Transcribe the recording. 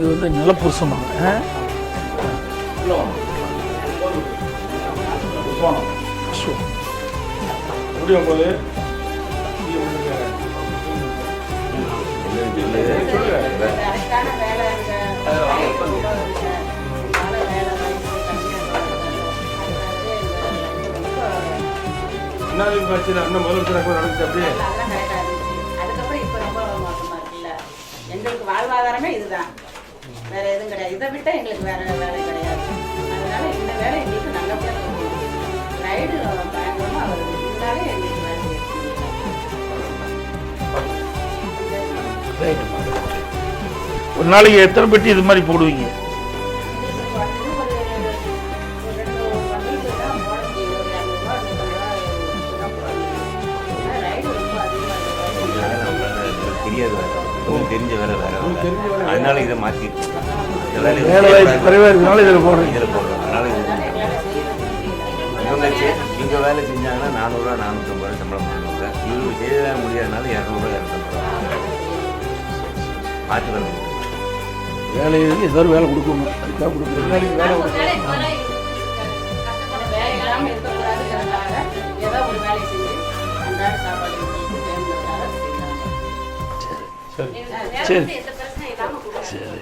இது வந்து நிலப்புருஷமாக முடியும் போது என்ன அண்ணன் முதலமைச்சராக நடந்துச்சு அப்படியே. அதுக்கப்புறம் இப்போ ரொம்ப மோசமாக இருக்குல்ல. எங்களுக்கு வாழ்வாதாரமே இதுதான், வேற எதுவும் கிடையாது. இதை விட்டால் எங்களுக்கு வேற வேலை கிடையாது. அதனால இந்த வேலை எங்களுக்கு நல்லபடியாக ரைடு பயங்கரமாக வருது. இதனாலே எங்களுக்கு வேலை ஒரு நாளைக்கு எத்தனை பெட்டி இது மாதிரி போடுவீங்க? தெரிஞ்ச வேலை வேற, அதனால இதை மாற்றி குறைவாக இருக்கனால இதில் போடுறோம். அதனால இவங்க வேலை செஞ்சாங்கன்னா 400 450 சம்பளம் பண்ணுவாங்க. இவங்க செய்ய முடியாதனால 200 250 மாற்றி வேலை வேலை ஏதோ ஒரு வேலை கொடுக்கணும், அதுக்காக கொடுக்கணும். வேலை இல்லாமல் இருக்கக்கூடாதுங்கிறதுக்காக ஏதோ ஒரு வேலை செஞ்சு அன்றாட சாப்பாடு சரி சரி சரி.